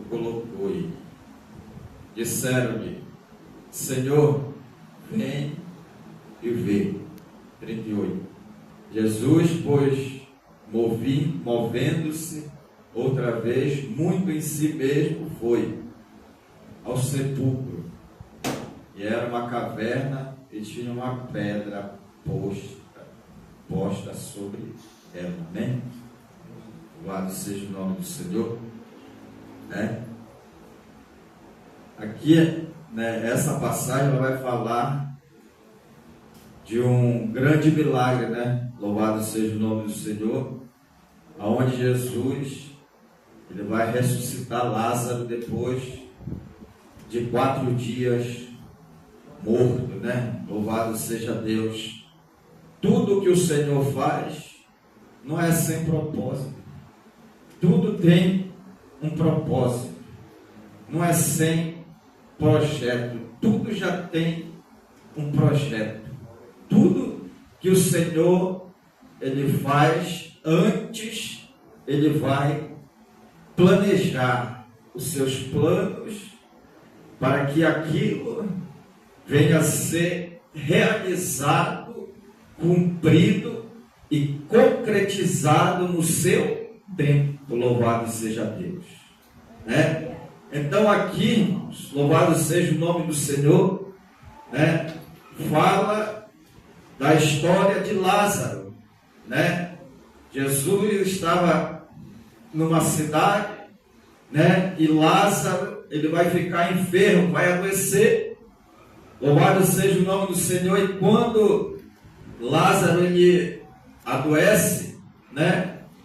colocou ele. Disseram-lhe: Senhor, vem e vê. 38. Jesus, pois, movendo-se outra vez, muito em si mesmo, foi ao sepulcro. E era uma caverna e tinha uma pedra posta sobre ela. Amém? Louvado seja o nome do Senhor. Aqui, essa passagem ela vai falar de um grande milagre, Louvado seja o nome do Senhor, aonde Jesus ele vai ressuscitar Lázaro depois de 4 dias morto, Louvado seja Deus. Tudo que o Senhor faz não é sem propósito. Tudo tem um propósito. Não é sem projeto. Tudo já tem um projeto. Tudo que o Senhor ele faz antes, ele vai planejar os seus planos para que aquilo venha a ser realizado, cumprido e concretizado no seu tempo. Louvado seja Deus. Então aqui, louvado seja o nome do Senhor, fala da história de Lázaro, Jesus estava numa cidade, e Lázaro, ele vai ficar enfermo, vai adoecer. Louvado seja o nome do Senhor. E quando Lázaro ele adoece,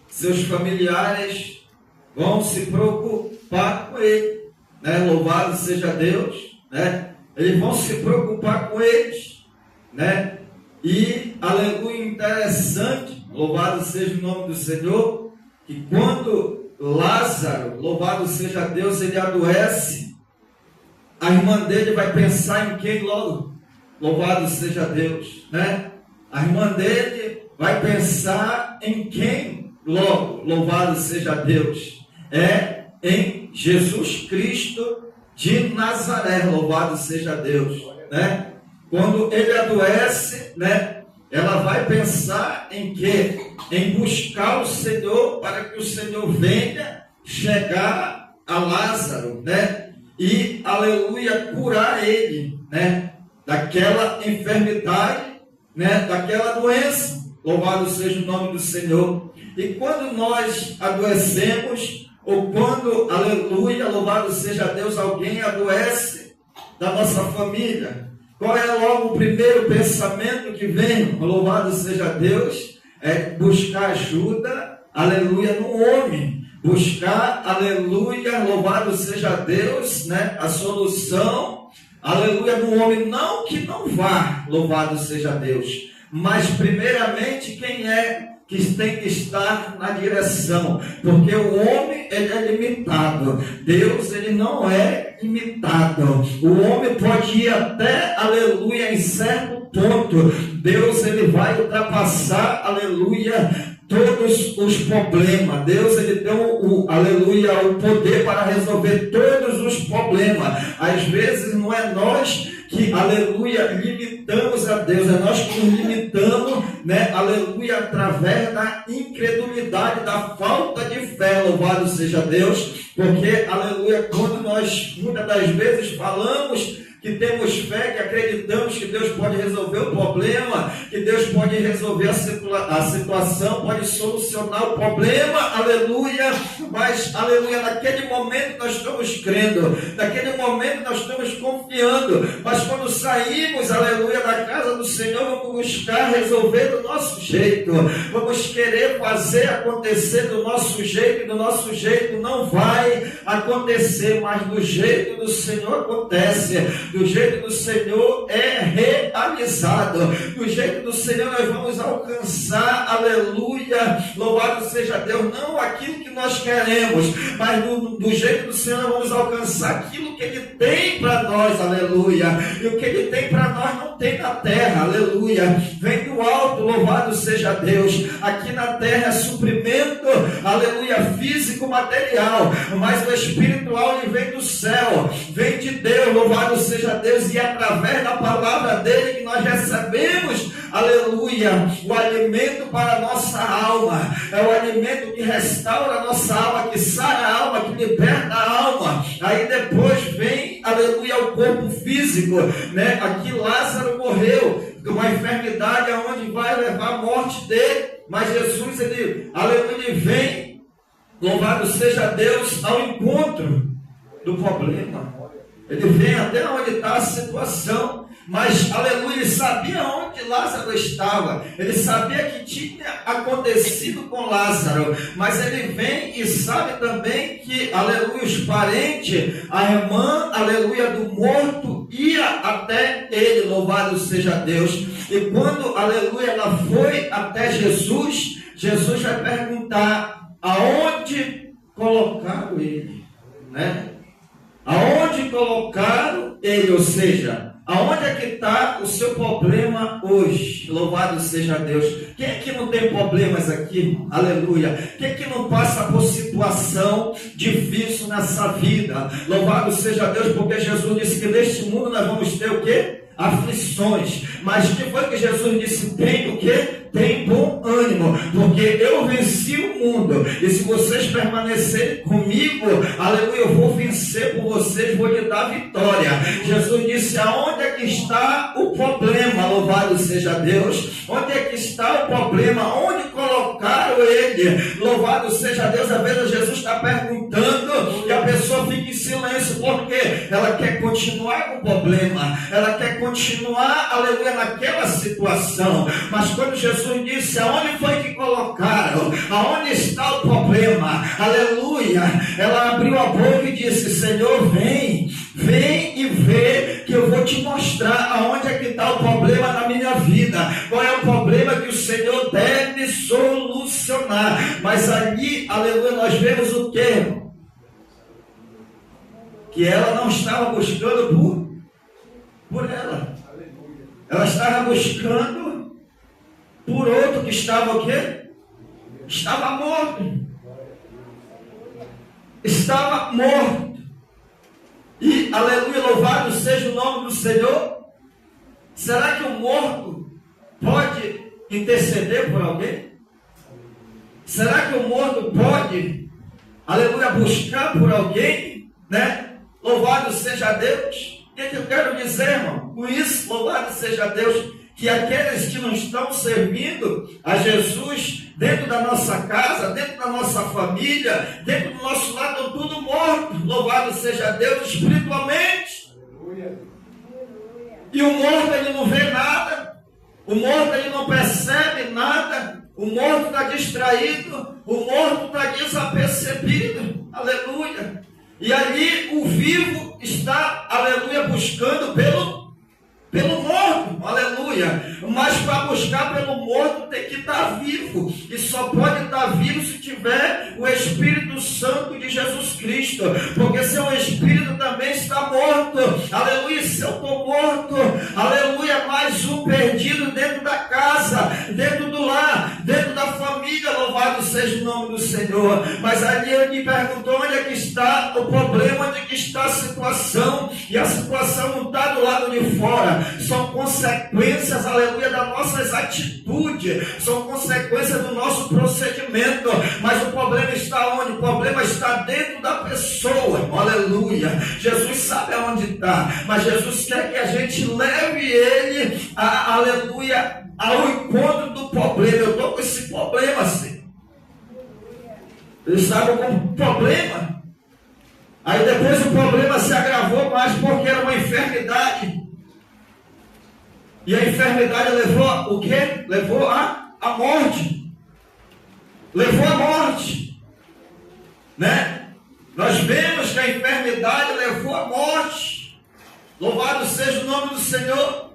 seus familiares vão se preocupar com ele, Louvado seja Deus, eles vão se preocupar com eles, E aleluia, interessante, louvado seja o nome do Senhor, que quando Lázaro, louvado seja Deus, ele adoece, a irmã dele vai pensar em quem logo? Louvado seja Deus, A irmã dele vai pensar em quem logo? Louvado seja Deus. É em Jesus Cristo de Nazaré, louvado seja Deus, Quando ele adoece, ela vai pensar em quê? Em buscar o Senhor para que o Senhor venha chegar a Lázaro, E, aleluia, curar ele, daquela enfermidade, daquela doença. Louvado seja o nome do Senhor. E quando nós adoecemos, ou quando, aleluia, louvado seja Deus, alguém adoece da nossa família, qual é logo o primeiro pensamento que vem? Louvado seja Deus, é buscar ajuda, aleluia, no homem. Buscar, aleluia, louvado seja Deus, a solução, aleluia, no homem. Não que não vá, louvado seja Deus, mas primeiramente quem é que tem que estar na direção, porque o homem ele é limitado, Deus ele não é limitado. O homem pode ir até, aleluia, em certo ponto, Deus ele vai ultrapassar, aleluia, todos os problemas. Deus ele deu aleluia, o poder para resolver todos os problemas. Às vezes não é nós que, aleluia, limitamos a Deus, é nós que nos limitamos, aleluia, através da incredulidade, da falta de fé, louvado seja Deus, porque, aleluia, quando nós muitas das vezes falamos que temos fé, que acreditamos que Deus pode resolver o problema, que Deus pode resolver a situação, pode solucionar o problema, aleluia, mas, aleluia, naquele momento nós estamos crendo, naquele momento nós estamos confiando, mas quando saímos, aleluia, da casa do Senhor, vamos buscar resolver do nosso jeito, vamos querer fazer acontecer do nosso jeito, e do nosso jeito não vai acontecer, mas do jeito do Senhor acontece. do jeito do Senhor é realizado, do jeito do Senhor nós vamos alcançar, aleluia, louvado seja Deus, não aquilo que nós queremos, mas do jeito do Senhor nós vamos alcançar aquilo que Ele tem para nós, aleluia, e o que Ele tem para nós não tem na terra, aleluia, vem do alto, louvado seja Deus. Aqui na terra é suprimento, aleluia, físico, material, mas o espiritual ele vem do céu, vem de Deus, louvado seja Deus, e é através da palavra dele que nós recebemos, aleluia, o alimento para a nossa alma, é o alimento que restaura a nossa alma, que sara a alma, que liberta a alma. Aí depois vem, aleluia, o corpo físico, né? Aqui Lázaro morreu de uma enfermidade aonde vai levar a morte dele, mas Jesus, ele, aleluia, ele vem, louvado seja Deus, ao encontro do problema. Ele vem até onde está a situação, mas, aleluia, ele sabia onde Lázaro estava, ele sabia que tinha acontecido com Lázaro, mas ele vem e sabe também que, aleluia, os parentes, a irmã, aleluia, do morto, ia até ele, louvado seja Deus, e quando, aleluia, ela foi até Jesus, Jesus vai perguntar, aonde colocaram ele, né? Aonde colocaram ele, ou seja, aonde é que está o seu problema hoje? Louvado seja Deus. Quem é que não tem problemas aqui? Aleluia. Quem é que não passa por situação difícil nessa vida? Louvado seja Deus, porque Jesus disse que neste mundo nós vamos ter o quê? Aflições. Mas o que foi que Jesus disse? Tem o quê? Tem bom ânimo, porque eu venci o mundo, e se vocês permanecerem comigo, aleluia, eu vou vencer por vocês, vou lhe dar vitória. Jesus disse, aonde é que está o problema? Louvado seja Deus. Onde é que está o problema? Onde colocaram ele? Louvado seja Deus. Às vezes Jesus está perguntando e a pessoa fica em silêncio, porque ela quer continuar com o problema, ela quer continuar, aleluia, naquela situação, mas quando Jesus disse, aonde foi que colocaram? Aonde está o problema? Aleluia! Ela abriu a boca e disse, Senhor, vem e vê que eu vou te mostrar aonde é que está o problema na minha vida. Qual é o problema que o Senhor deve solucionar? Mas ali, aleluia, nós vemos o quê? Que ela não estava buscando por ela. Ela estava buscando por outro que estava o quê? Estava morto. Estava morto. E, aleluia, louvado seja o nome do Senhor. Será que o morto pode interceder por alguém? Será que o morto pode, aleluia, buscar por alguém? Né? Louvado seja Deus. O que eu quero dizer, irmão? Com isso, louvado seja Deus, que aqueles que não estão servindo a Jesus dentro da nossa casa, dentro da nossa família, dentro do nosso lar, estão tudo morto. Louvado seja Deus espiritualmente. Aleluia. E o morto ele não vê nada, o morto ele não percebe nada, o morto está distraído, o morto está desapercebido. Aleluia. E ali o vivo está, aleluia, buscando pelo morto, aleluia, mas para buscar pelo morto tem que estar vivo, e só pode estar vivo se tiver o Espírito Santo de Jesus Cristo, porque seu Espírito também está morto, aleluia. Se eu estou morto, aleluia, mais um perdido dentro da casa, dentro do lar, dentro da família, louvado seja o nome do Senhor. Mas ali ele me perguntou onde é que está o problema, onde é que está a situação, e a situação não está do lado de fora, são consequências, aleluia, das nossas atitudes, são consequências do nosso procedimento, mas o problema está onde? O problema está dentro da pessoa, aleluia. Jesus sabe aonde está, mas Jesus quer que a gente leve ele, aleluia, ao encontro do problema. Eu estou com esse problema assim, ele sabe como problema, aí depois o problema se agravou mais porque era uma enfermidade. E a enfermidade levou o quê? Levou a morte. Levou a morte. Né? Nós vemos que a enfermidade levou a morte. Louvado seja o nome do Senhor.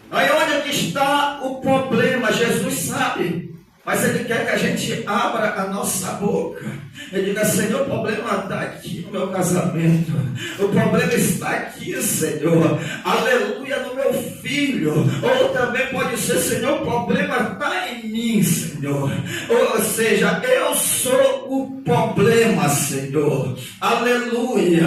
Aí onde é que está o problema? Jesus sabe, mas Ele quer que a gente abra a nossa boca. Ele diga: Senhor, o problema está aqui no meu casamento, o problema está aqui, Senhor, aleluia, no meu filho. Ou também pode ser: Senhor, o problema está em mim, Senhor. Ou seja, eu sou o problema, Senhor, aleluia,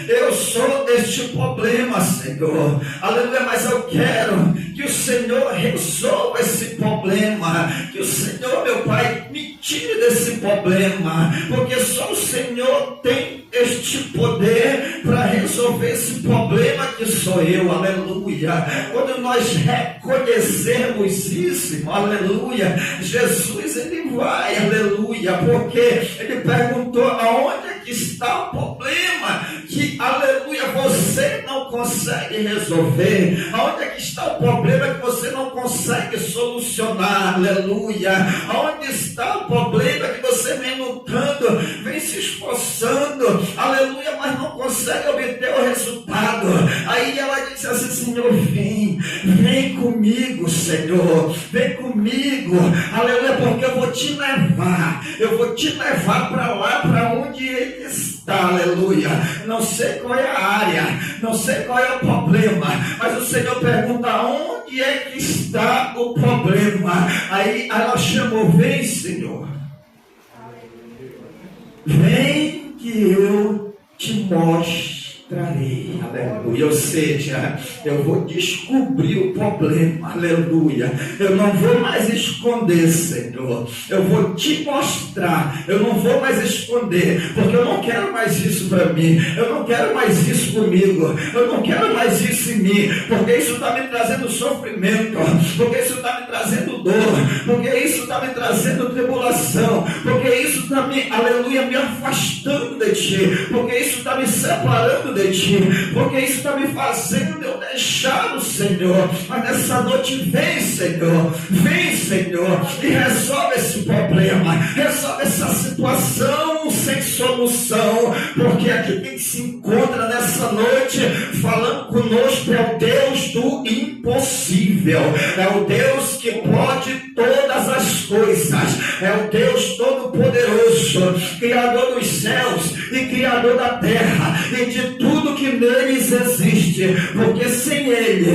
eu sou este problema, Senhor, aleluia. Mas eu quero que o Senhor resolva esse problema, que o Senhor, meu Pai, me tire desse problema, porque só o Senhor tem este poder para resolver esse problema que sou eu, aleluia. Quando nós reconhecermos isso, aleluia, Jesus, Ele vai, aleluia, porque Ele perguntou: aonde é que está o problema que, aleluia, você não consegue resolver? Aonde é que está o problema que você não consegue solucionar, aleluia? Aonde está o problema que você vem lutando, vem se esforçando, aleluia, mas não consegue obter o resultado? Aí ela disse assim: Senhor, vem comigo, Senhor, vem comigo, aleluia, porque eu vou te levar para lá, para onde Ele está, aleluia. Não sei qual é a área, não sei qual é o problema, mas o Senhor pergunta: onde é que está o problema? Aí ela chamou: vem, Senhor, vem que eu te mostrarei, aleluia. Ou seja, eu vou descobrir o problema, aleluia. Eu não vou mais esconder, Senhor, eu vou te mostrar. Eu não vou mais esconder, porque eu não quero mais isso para mim, eu não quero mais isso comigo, eu não quero mais isso em mim, porque isso está me trazendo sofrimento, porque isso está me trazendo dor, porque isso está me trazendo tribulação, porque isso está me, aleluia, me afastando de ti, porque isso está me separando de ti, porque isso está me fazendo eu deixar o Senhor. Mas nessa noite, vem, Senhor, e resolve esse problema, resolve essa situação sem solução, porque aqui quem se encontra nessa noite falando conosco é o Deus do impossível, é o Deus que pode todas as coisas, é o Deus todo-poderoso, Criador dos céus e Criador da terra e de tudo que neles existe, porque sem Ele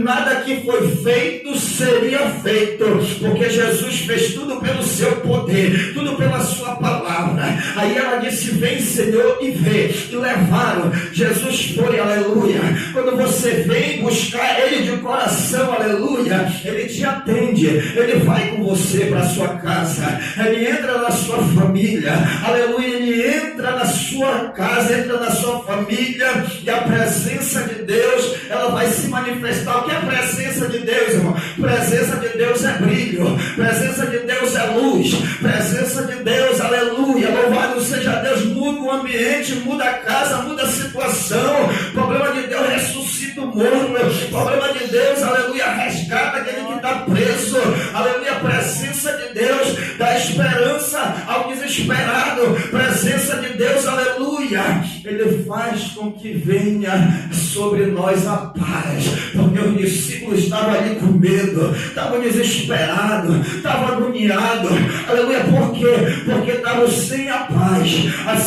nada que foi feito seria feito, porque Jesus fez tudo pelo seu poder, tudo pela sua palavra. Aí ela disse: vem, Senhor, e vê. E levaram, Jesus foi, aleluia. Quando você vem buscar Ele de coração, aleluia, Ele te atende, Ele vai com você para a sua casa, Ele entra na sua família, aleluia, Ele entra na sua casa, entra na sua família, e a presença de Deus, ela vai se manifestar. O que é a presença de Deus, irmão? Presença de Deus é brilho, presença de Deus é luz, presença de Deus, aleluia, louvado seja Deus, muda o ambiente, muda a casa, muda a situação. O problema de Deus ressuscita o morto, o problema de Deus, aleluia, resgata aquele que está preso, aleluia. A presença de Deus dá esperança ao desesperado, presença de Deus, aleluia, Ele faz com que venha sobre nós a paz, porque os discípulos estavam ali com medo, estavam desesperados, estavam agoniados, aleluia. Por quê? Porque estavam sem a paz,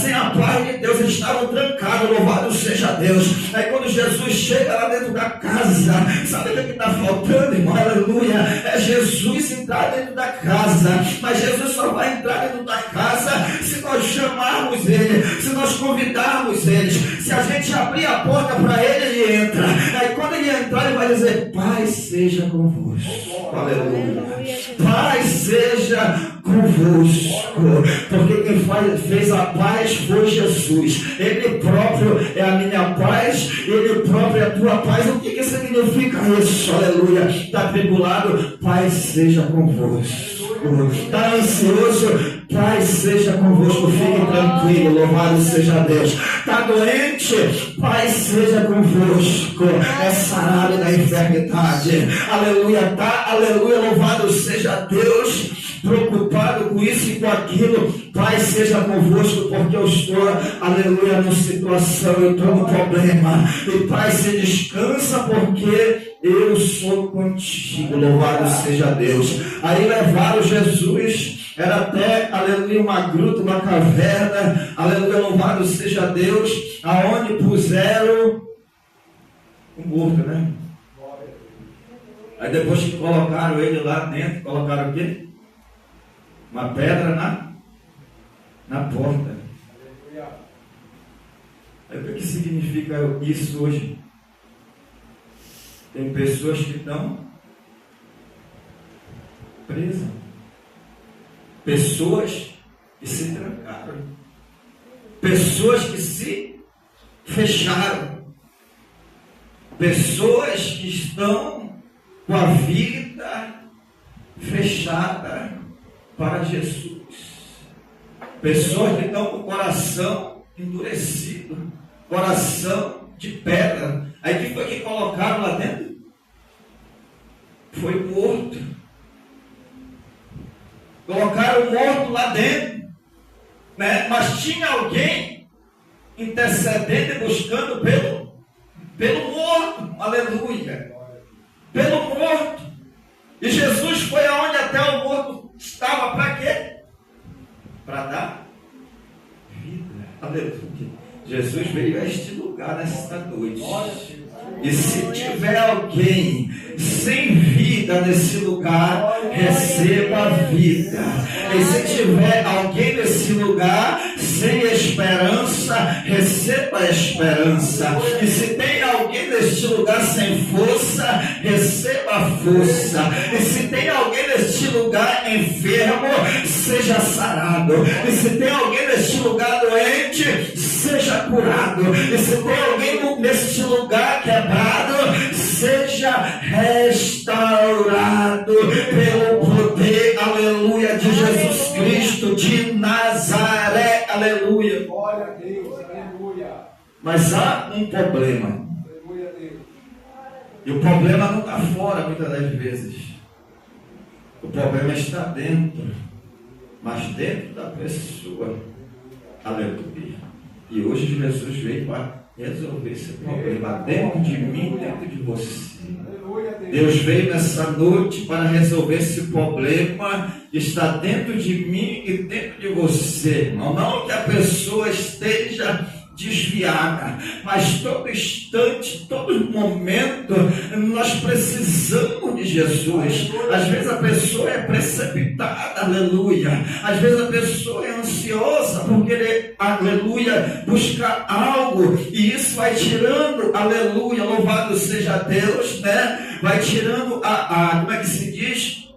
sem a paz de Deus, eles estavam trancados, louvado seja Deus. Aí quando Jesus chega lá dentro da casa, sabe o que está faltando, irmão? Aleluia, é Jesus entrar dentro da casa, mas Jesus só vai entrar dentro da casa se nós chamarmos Ele, se nós convidarmos Ele, se a gente abrir a porta para Ele, Ele entra. Aí quando Ele entrar, Ele vai dizer: paz seja convosco, aleluia, paz seja convosco, porque quem fez a paz foi Jesus. Ele próprio é a minha paz, Ele próprio é a tua paz. O que significa isso? Aleluia. Está tribulado? Paz seja convosco. Está ansioso? Paz seja convosco. Fique tranquilo, louvado seja Deus. Está doente? Paz seja convosco. É sarado da enfermidade. Aleluia. Tá, aleluia, louvado seja Deus. preocupado com isso e com aquilo. Pai, seja convosco, porque eu estou, aleluia, numa situação, eu estou no problema. E Pai, você descansa, porque eu sou contigo, louvado seja Deus. Aí levaram Jesus, era até, aleluia, uma gruta, uma caverna, aleluia, louvado seja Deus, aonde puseram um morto, né? Aí depois que colocaram ele lá dentro, colocaram o quê? Uma pedra na porta. Aí o que significa isso hoje? Tem pessoas que estão presas. Pessoas que se trancaram. Pessoas que se fecharam. Pessoas que estão com a vida fechada para Jesus. Pessoas que estão com o coração endurecido, coração de pedra. Aí que foi que colocaram lá dentro? Foi morto. Colocaram morto lá dentro, né? Mas tinha alguém intercedendo e buscando pelo morto, aleluia, pelo morto. E Jesus foi aonde até o morto estava, para quê? Para dar vida, aleluia. Jesus veio a este lugar nesta noite. E se tiver alguém sem vida nesse lugar, receba vida. E se tiver alguém nesse lugar sem esperança, receba a esperança. E se tem alguém neste lugar sem força, receba a força. E se tem alguém neste lugar enfermo, seja sarado. E se tem alguém neste lugar doente, seja curado. E se tem alguém neste lugar quebrado, seja restaurado pelo poder, aleluia, de Jesus Cristo de Nazaré, aleluia. Glória a Deus, aleluia. Mas há um problema. Aleluia, Deus. E o problema não está fora muitas das vezes. O problema está dentro. Mas dentro da pessoa. Aleluia. E hoje Jesus veio para resolver esse problema dentro de mim, dentro de você. Deus veio nessa noite para resolver esse problema que está dentro de mim e dentro de você, irmão. Não que a pessoa esteja desviada, mas todo instante, todo momento, nós precisamos de Jesus. Às vezes a pessoa é precipitada, aleluia. Às vezes a pessoa é ansiosa por querer, aleluia, buscar algo, e isso vai tirando, aleluia, louvado seja Deus, né? Vai tirando como é que se diz?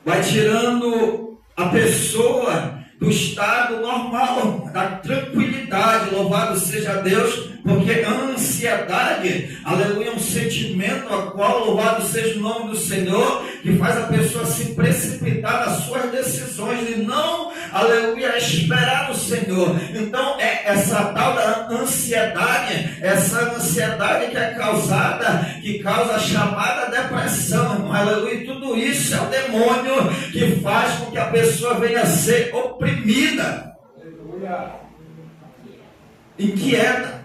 Vai tirando a pessoa do estado normal, da tranquilidade, louvado seja Deus, porque a ansiedade, aleluia, é um sentimento a qual, louvado seja o nome do Senhor, que faz a pessoa se precipitar nas suas decisões e não, aleluia, esperar no Senhor. Então é essa tal da ansiedade, essa ansiedade que causa a chamada depressão, aleluia, e tudo isso é o demônio que faz com que a pessoa venha a ser oprimida, inquieta.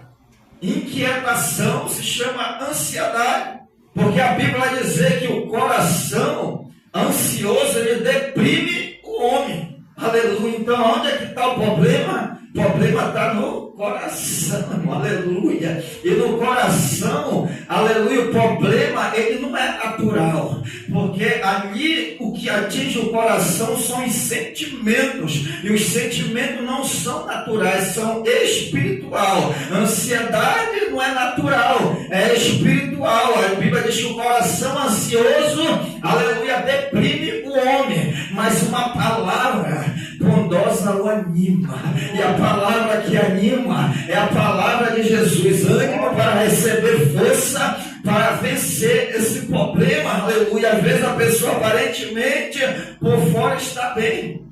Inquietação se chama ansiedade, porque a Bíblia vai dizer que o coração ansioso, ele deprime o homem, aleluia. Então onde é que está o problema? O problema está no coração, aleluia. E no coração, aleluia, o problema, ele não é natural, porque ali o que atinge o coração são os sentimentos, e os sentimentos não são naturais, são espiritual. Ansiedade não é natural, é espiritual. A Bíblia diz que o coração ansioso, aleluia, deprime o homem, mas uma palavra bondosa o anima, e a palavra que anima é a palavra de Jesus. Ânimo para receber força para vencer esse problema, aleluia. Às vezes a pessoa aparentemente por fora está bem,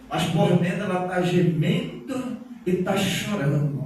mas por dentro ela está gemendo e está chorando.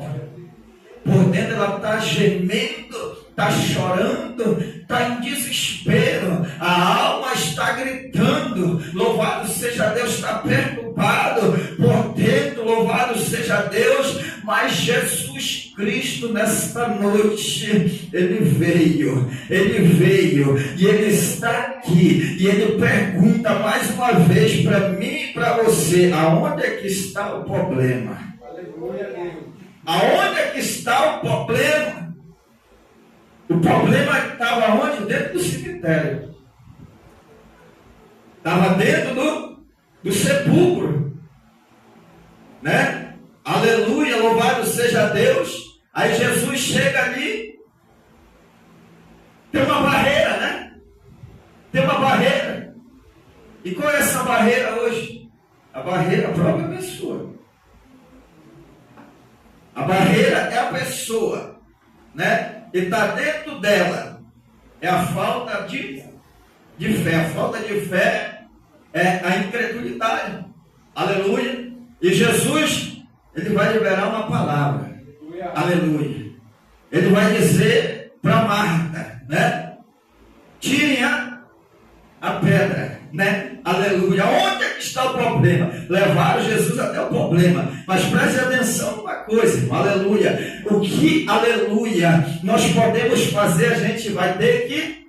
Por dentro ela está gemendo, está chorando, está em desespero, a alma está gritando, louvado seja Deus, está perturbado por dentro, louvado seja Deus, mas Jesus Cristo nesta noite, Ele veio, e Ele está aqui, e Ele pergunta mais uma vez para mim e para você, aonde é que está o problema? Aleluia, Deus. Aonde é que está o problema? O problema estava onde? Dentro do cemitério. Estava dentro do sepulcro. Né? Aleluia, louvado seja Deus. Aí Jesus chega ali. Tem uma barreira, né? Tem uma barreira. E qual é essa barreira hoje? A barreira a própria pessoa. A barreira é a pessoa, né? E está dentro dela. É a falta de fé. A falta de fé é a incredulidade. Aleluia. E Jesus, Ele vai liberar uma palavra. Aleluia. Ele vai dizer para Marta, né? Tirem a pedra, né? Aleluia. Onde é que está o problema? Levaram Jesus até o problema. Mas preste atenção numa coisa, irmão. Aleluia. O que, aleluia, nós podemos fazer, a gente vai ter que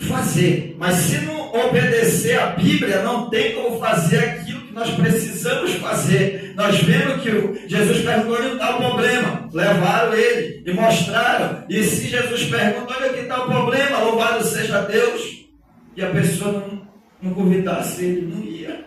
fazer. Mas se não obedecer a Bíblia, não tem como fazer aquilo que nós precisamos fazer. Nós vemos que Jesus perguntou onde está o problema. Levaram ele e mostraram. E se Jesus perguntou onde está o problema, louvado seja Deus. E a pessoa não convidasse ele, não ia.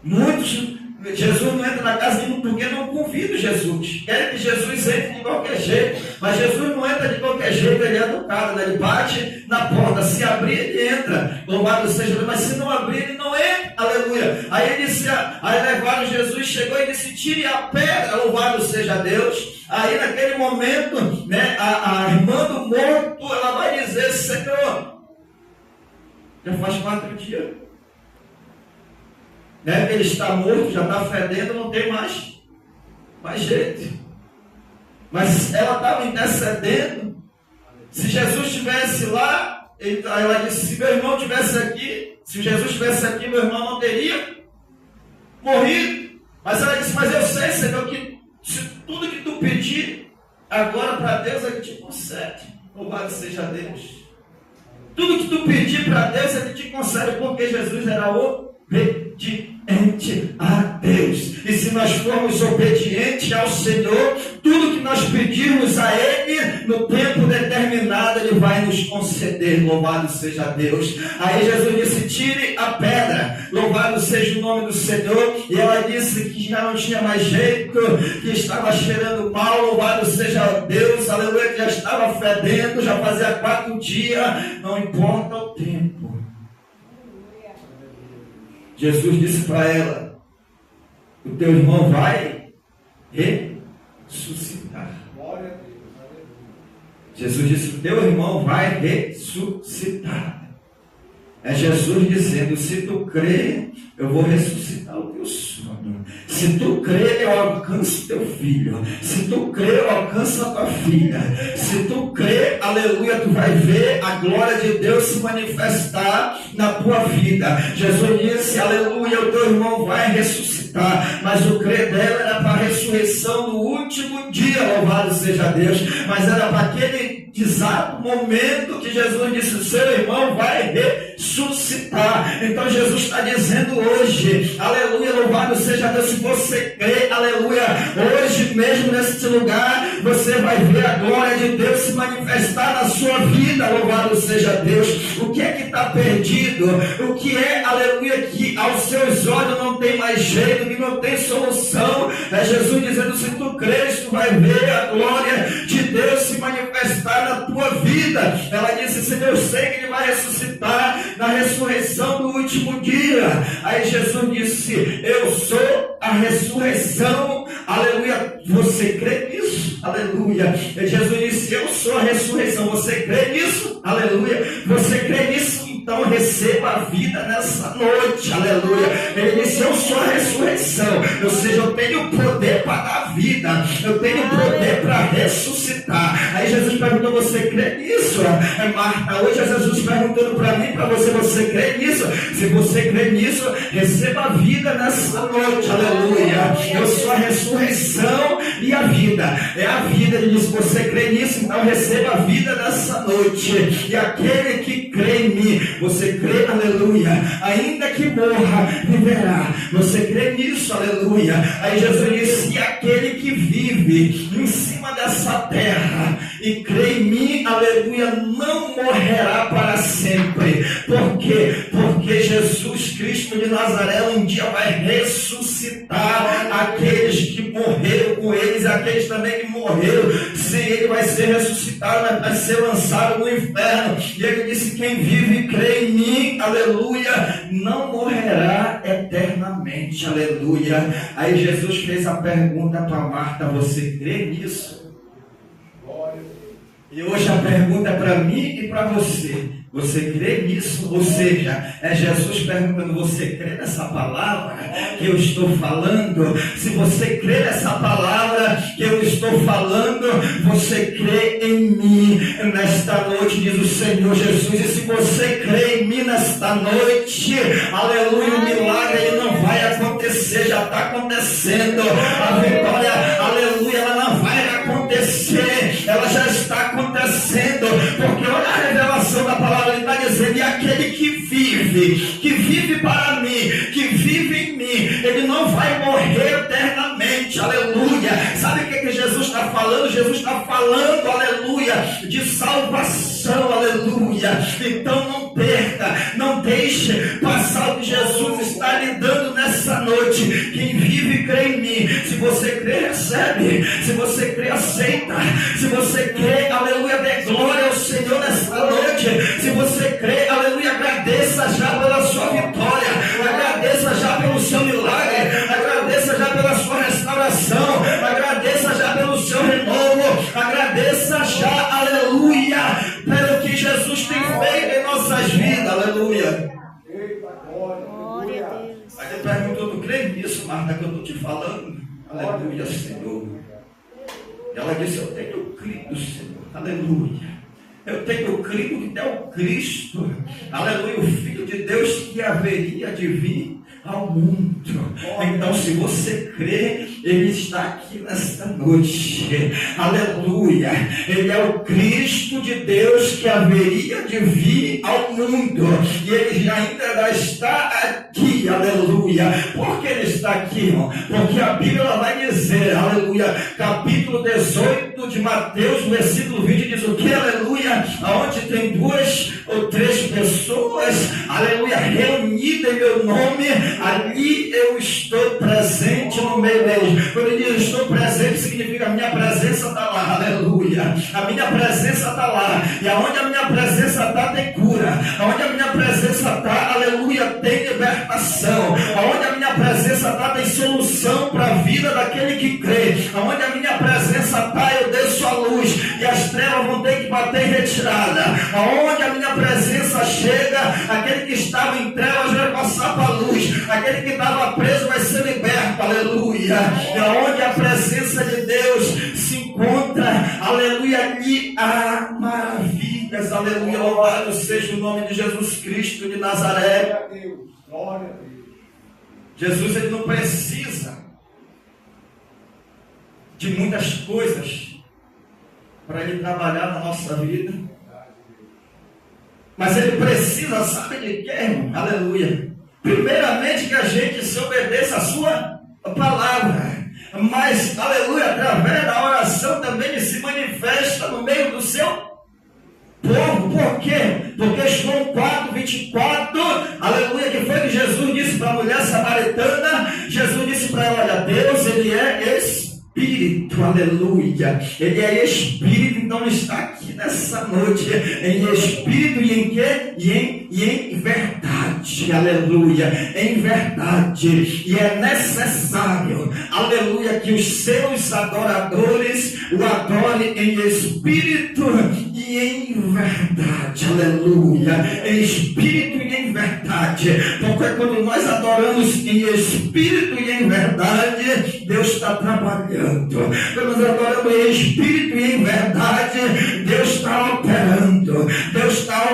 Muitos, Jesus não entra na casa de nenhum porque não convida Jesus. Quer que Jesus entre de qualquer jeito, mas Jesus não entra de qualquer jeito, ele é educado, né? Ele bate na porta, se abrir ele entra, louvado seja Deus, mas se não abrir ele não entra, aleluia. Aí levaram Jesus, chegou e disse, tire a pedra, louvado seja Deus. Aí naquele momento, né, a irmã do morto, ela vai dizer, Senhor, já faz 4 dias. Né? Ele está morto, já está fedendo, não tem mais jeito. Mas ela estava intercedendo. Se Jesus estivesse lá, ela disse, se meu irmão estivesse aqui, se Jesus estivesse aqui, meu irmão não teria morrido. Mas ela disse, mas eu sei, Senhor, que se tudo que tu pedir, agora para Deus Ele te concede. Louvado seja Deus. Tudo que tu pedir para Deus, Ele te concede, porque Jesus era obediente a Deus. E se nós formos obedientes ao Senhor, tudo que nós pedirmos a Ele, no tempo determinado, Ele vai nos conceder. Louvado seja Deus. Aí Jesus disse, tire a pedra. Louvado seja o nome do Senhor. E ela disse que já não tinha mais jeito, que estava cheirando mal. Louvado seja Deus. Aleluia, que já estava fedendo, já fazia 4 dias. Não importa o tempo. Jesus disse para ela, o teu irmão vai ressuscitar. Jesus disse, o teu irmão vai ressuscitar. É Jesus dizendo, se tu crê, eu vou ressuscitar o teu sono. Se tu crê, eu alcanço teu filho. Se tu crê, eu alcanço a tua filha. Se tu crê, aleluia, tu vai ver a glória de Deus se manifestar na tua vida. Jesus disse, aleluia, o teu irmão vai ressuscitar. Mas o crer dela era para a ressurreição do último dia, louvado seja Deus. Mas era para aquele exato momento que Jesus disse, o seu irmão vai ressuscitar. Então Jesus está dizendo hoje, aleluia, louvado seja Deus, se você crê, aleluia, hoje mesmo nesse lugar, você vai ver a glória de Deus se manifestar na sua vida, louvado seja Deus. O que é que está perdido? O que é, aleluia, que aos seus olhos não tem mais jeito, que não tem solução? É Jesus dizendo, se tu crês, tu vai ver a glória de Deus se manifestar na tua vida. Ela disse, Senhor, eu sei que Ele vai ressuscitar na ressurreição do último dia. Aí Jesus disse, eu sou a ressurreição, aleluia, você crê nisso? Aleluia. E Jesus disse, eu sou a ressurreição, você crê nisso? Aleluia. Você crê nisso? Então receba a vida nessa noite, aleluia. Ele disse, eu sou a ressurreição, ou seja, eu tenho poder para dar vida, eu tenho poder para ressuscitar. Aí Jesus perguntou, você crê nisso? Marta, hoje é Jesus perguntando para mim, para você, você crê nisso? Se você crê nisso, receba a vida nessa noite, aleluia. Eu sou a ressurreição e a vida. É a vida, ele diz, você crê nisso? Então receba a vida nessa noite. E aquele que crê em mim, você crê, aleluia, ainda que morra, viverá. Você crê nisso, aleluia. Aí Jesus disse, e aquele que vive em cima dessa terra e crê em mim, aleluia, não morrerá para sempre. Por quê? Porque Jesus Cristo de Nazaré um dia vai ressuscitar aqueles que morreram com eles, aqueles também que morreram sem ele, vai ser ressuscitado, vai ser lançado no inferno. E ele disse, quem vive e crê em mim, aleluia, não morrerá eternamente, aleluia. Aí Jesus fez a pergunta para Marta, você crê nisso? E hoje a pergunta é para mim e para você. Você crê nisso? Ou seja, é Jesus perguntando, você crê nessa palavra que eu estou falando? Se você crê nessa palavra que eu estou falando, você crê em mim nesta noite, diz o Senhor Jesus. E se você crê em mim nesta noite, aleluia, o milagre ele não vai acontecer, já está acontecendo. A vitória, aleluia, ela não vai acontecer, ela já está acontecendo, porque olha a revelação da palavra, ele está dizendo, e aquele que vive para mim, que vive em mim, ele não vai morrer eternamente, aleluia. Sabe o que Jesus está falando? Jesus está falando, aleluia, de salvação, aleluia. Então não perca, não deixe passar o que Jesus está lhe dando nessa noite. Quem vive e crê em mim, se você crê, recebe, se você crê, aceita, se você crê, aleluia, dê glória ao Senhor nessa noite, se você crê, aleluia, agradeça já pela sua vitória, agradeça já pelo seu milagre, agradeça já pela sua restauração, agradeça já pelo seu renovo, agradeça já, aleluia, pelo que Jesus tem feito em nossas vidas, aleluia. Glória a Deus. Aí ele perguntou, tu crê nisso, Marta, que eu estou te falando? Aleluia, Senhor. E ela disse, eu tenho crido, Senhor, aleluia. Eu tenho crido que é o Cristo, aleluia, o Filho de Deus que haveria de vir ao mundo. Então, se você crê, ele está aqui nesta noite, aleluia. Ele é o Cristo de Deus que haveria de vir ao mundo, e ele ainda está aqui, aleluia. Por que ele está aqui, irmão? Porque a Bíblia vai dizer, aleluia, capítulo 18 de Mateus, versículo 20, diz o que, aleluia? Aonde tem 2 ou 3 pessoas, aleluia, reunidas em meu nome, ali eu estou presente no meio deles. Quando ele diz estou presente, significa a minha presença está lá, aleluia. A minha presença está lá, e aonde a minha presença está tem cura, aonde a minha presença está, aleluia, tem libertação, aonde a minha presença está tem solução para a vida daquele que crê, aonde a minha presença está eu desço a luz, e as trevas vão ter que bater em retirada, aonde a minha presença chega, aquele que estava em trevas vai passar para a luz, aquele que estava preso vai ser liberto, aleluia. E aonde a presença de Deus se encontra, aleluia, ali há maravilhas, aleluia, louvado seja o nome de Jesus Cristo de Nazaré. Jesus, ele não precisa de muitas coisas para ele trabalhar na nossa vida, mas ele precisa, sabe de quê, irmão? Aleluia. Primeiramente que a gente se obedeça a sua palavra, mas, aleluia, através da oração também ele se manifesta no meio do seu povo. Por quê? Porque João 4, 24, aleluia, que foi que Jesus disse para a mulher samaritana. Jesus disse para ela, olha, Deus, ele é Espírito, aleluia, ele é Espírito, então ele está aqui nessa noite, em Espírito e em quê? E em verdade, aleluia, em verdade, e é necessário, aleluia, que os seus adoradores o adorem em Espírito e em verdade, aleluia, em Espírito e em verdade, porque quando nós adoramos em Espírito e em verdade, Deus está trabalhando. Quando nós adoramos em Espírito e em verdade,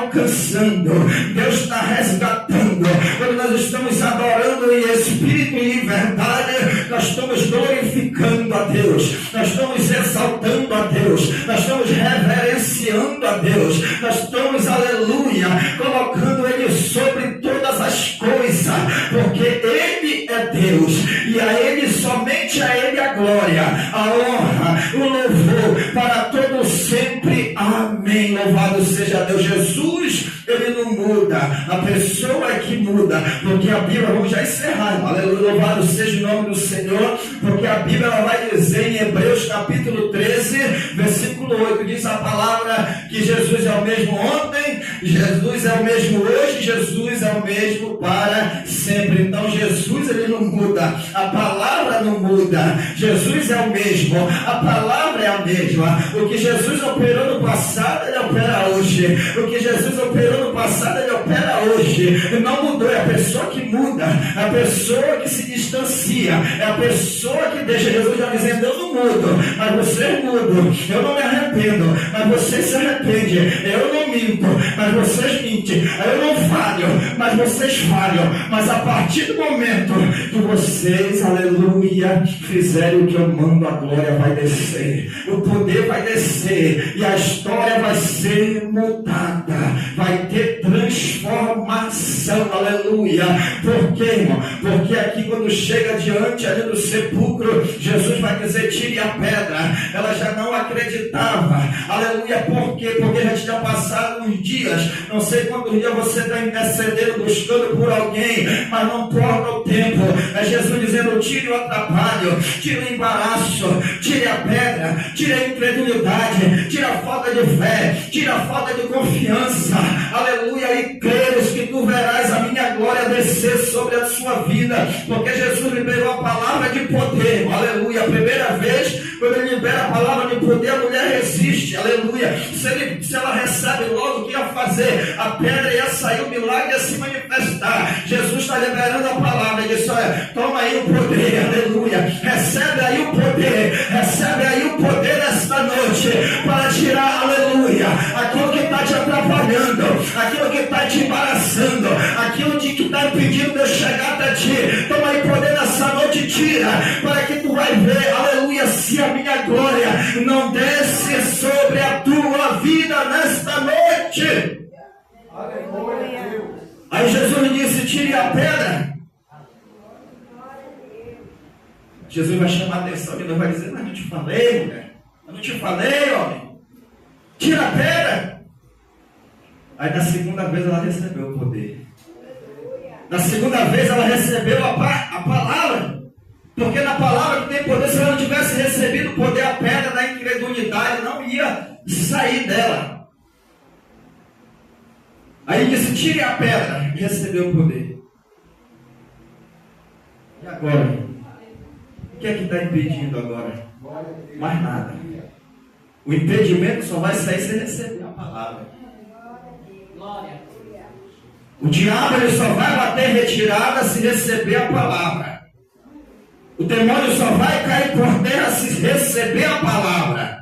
alcançando, Deus está resgatando. Quando nós estamos adorando em espírito e em verdade, nós estamos glorificando a Deus, nós estamos exaltando a Deus, nós estamos reverenciando a Deus, nós estamos, aleluia, colocando Ele sobre todas as coisas, porque Ele é Deus, e a Ele, somente a Ele a glória, a honra, o louvor para todos sempre. Amém. Louvado seja Deus. Jesus, Ele não muda, a pessoa é que muda, porque a Bíblia, vamos já encerrar, aleluia, louvado seja o nome do Senhor, porque a Bíblia ela vai dizer em Hebreus capítulo 13, versículo 8, diz a palavra que Jesus é o mesmo ontem, Jesus é o mesmo hoje, Jesus é o mesmo para sempre. Então Jesus, Ele não muda, a palavra não muda, Jesus é o mesmo, a palavra é a mesma. O que Jesus operou no passado, Ele opera hoje. O que Jesus operou no passado, Ele opera hoje. Não mudou, é a pessoa que muda, é a pessoa que se distancia, é a pessoa que deixa. Jesus já dizendo: eu não mudo, mas vocês mudam. Eu não me arrependo, mas vocês se arrependem. Eu não minto, mas vocês mentem. Eu não falho, mas vocês falham. Mas a partir do momento que vocês, aleluia, fizerem o que eu mando, a glória vai descer, o poder vai descer e a história vai ser mudada, vai ter transformação, aleluia. Por quê, irmão? Porque aqui, quando chega diante ali do sepulcro, Jesus vai dizer: tire a pedra. Ela já não acreditava, aleluia. Por quê? Porque já tinha passado uns dias, não sei quantos dias você está intercedendo, buscando por alguém, mas não importa o tempo. É Jesus dizendo: tire o atrapalho, tire o embaraço, tire a pedra, tire a incredulidade, tire a falta de fé, tire a falta de confiança, aleluia, e creres que tu verás a minha glória descer sobre a sua vida, porque Jesus liberou a palavra de poder, aleluia. A primeira vez, quando Ele libera a palavra de poder, a mulher resiste, aleluia. Se ela recebe logo o que ia fazer, a pedra ia sair, o milagre ia se manifestar. Jesus está liberando a palavra, Ele disse: olha, toma aí o poder, aleluia, recebe aí o poder, recebe aí o poder nesta noite, para tirar, aleluia, aquilo que está te atrapalhando, aquilo que está te embaraçando, aquilo que está impedindo de eu chegar até ti. Toma aí poder nessa noite, tira, para que tu vai ver, aleluia, se a minha glória não desce sobre a tua vida nesta noite. Aleluia. Aí Jesus lhe disse: tire a pedra. Jesus vai chamar a atenção e não vai dizer: mas não te falei, mulher, eu não te falei, homem, tira a pedra. Aí na segunda vez ela recebeu o poder. Na segunda vez ela recebeu a palavra. Porque na palavra que tem poder, se ela não tivesse recebido o poder, a pedra da incredulidade não ia sair dela. Aí disse: tire a pedra, e recebeu o poder. E agora? O que é que está impedindo agora? Mais nada. O impedimento só vai sair se receber a palavra. O diabo ele só vai bater retirada se receber a palavra. O demônio só vai cair por terra se receber a palavra.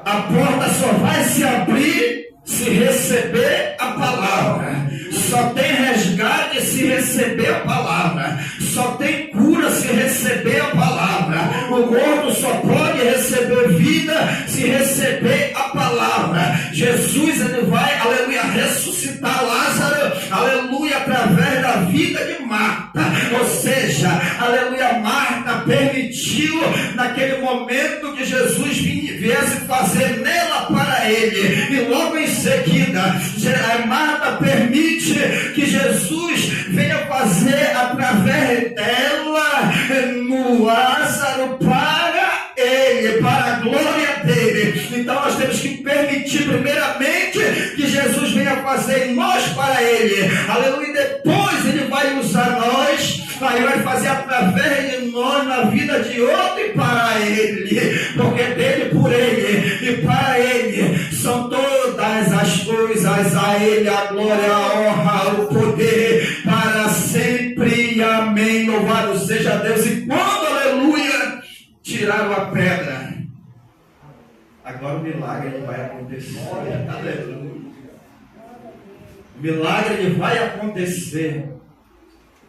A porta só vai se abrir se receber a palavra. Só tem resgate se receber a palavra. Só tem cura se receber a palavra. O morto só pode receber vida se receber a palavra. Jesus ele vai, aleluia, ressuscitar Lázaro, aleluia, através da vida de Marta. Ou seja, aleluia, Marta permitiu naquele momento que Jesus viesse fazer nela para ele. E logo em seguida, Marta permite que Jesus venha fazer através dela no Lázaro para ele, para a glória dele. Então nós temos que permitir primeiramente que Jesus venha fazer em nós para ele, aleluia. Depois ele vai usar nós, aí vai fazer através de nós na vida de outro e para ele, porque dele, por ele e para ele são todas as coisas. A ele a glória, a honra, o poder para sempre. Amém. Louvado seja Deus. E quando, aleluia, tiraram a pedra, agora o milagre vai acontecer. Aleluia. O milagre ele vai acontecer.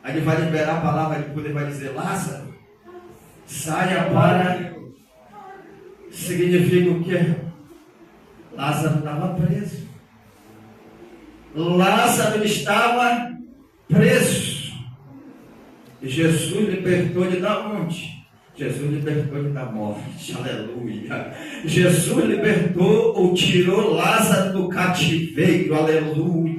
Aí ele vai liberar a palavra de poder, vai dizer: Lázaro, saia para. Significa o quê? Lázaro estava preso. Lázaro estava preso. E Jesus libertou ele da onde? Jesus libertou ele da morte, aleluia. Jesus libertou ou tirou Lázaro do cativeiro, aleluia.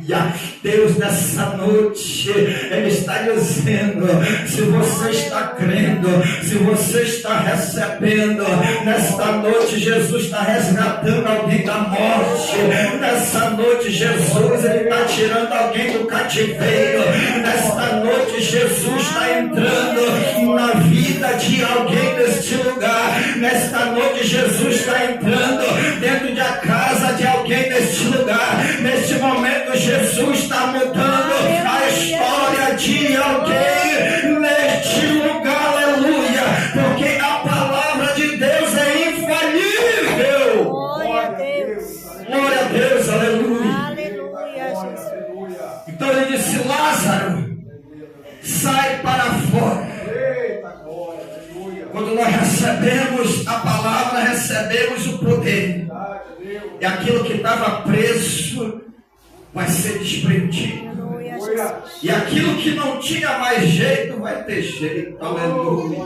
Deus, nessa noite, Ele está dizendo: se você está crendo, se você está recebendo, nesta noite Jesus está resgatando alguém da morte. Nessa noite Jesus Ele está tirando alguém do cativeiro. Nesta noite Jesus está entrando na vida de alguém neste lugar. Nesta noite Jesus está entrando dentro da casa de alguém neste lugar. Neste momento Jesus está mudando a história de alguém neste lugar, aleluia, porque a palavra de Deus é infalível. Glória a Deus. Glória a Deus, aleluia. Aleluia, Jesus. Então ele disse: Lázaro, sai para fora. Quando nós recebemos a palavra, recebemos o poder. E aquilo que estava preso vai ser desprendido. E aquilo que não tinha mais jeito vai ter jeito. Aleluia.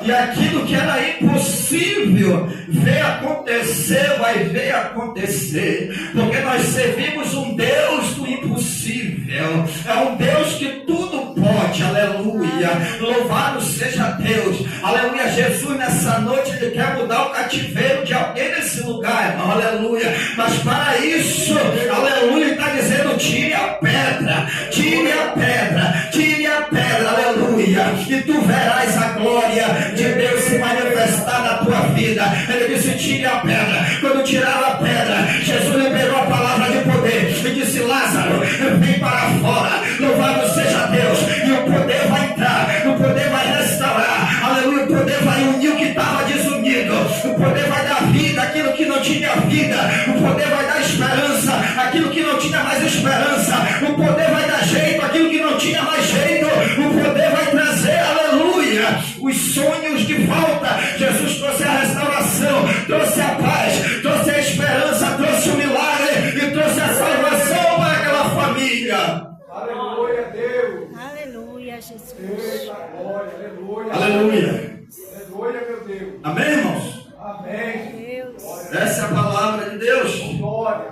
E aquilo que era impossível ver acontecer, vai ver acontecer. Porque nós servimos um Deus do impossível. É um Deus que tudo pode. Aleluia. Louvado seja Deus. Aleluia. Jesus nessa noite Ele quer mudar o cativeiro de alguém nesse lugar, irmão. Aleluia. Mas para isso, aleluia, Ele está dizendo: tire a pedra, tire a pedra, tire a pedra, aleluia, e tu verás a glória de Deus se manifestar na tua vida. Ele disse: tire a pedra. Quando tiraram a pedra, Jesus liberou a palavra de poder e disse: Lázaro, vem para fora. Louvado seja Deus. E o poder vai entrar, o poder vai restaurar, aleluia, o poder vai unir o que estava desunido, o poder vai dar vida àquilo que não tinha vida, o poder vai dar esperança àquilo que não tinha mais esperança, o poder vai dar jeito àquilo que não tinha mais jeito, o poder vai trazer, aleluia, os sonhos de volta. Jesus trouxe a restauração, trouxe a paz, trouxe a esperança, trouxe o milagre e trouxe a salvação para aquela família. Aleluia, Deus. Aleluia, Jesus. Eita, glória, aleluia. Aleluia. Aleluia, meu Deus. Amém, irmãos? Amém. Deus. Essa é a palavra de Deus Glória.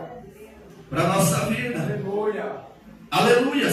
para a nossa vida. Aleluia. Aleluia.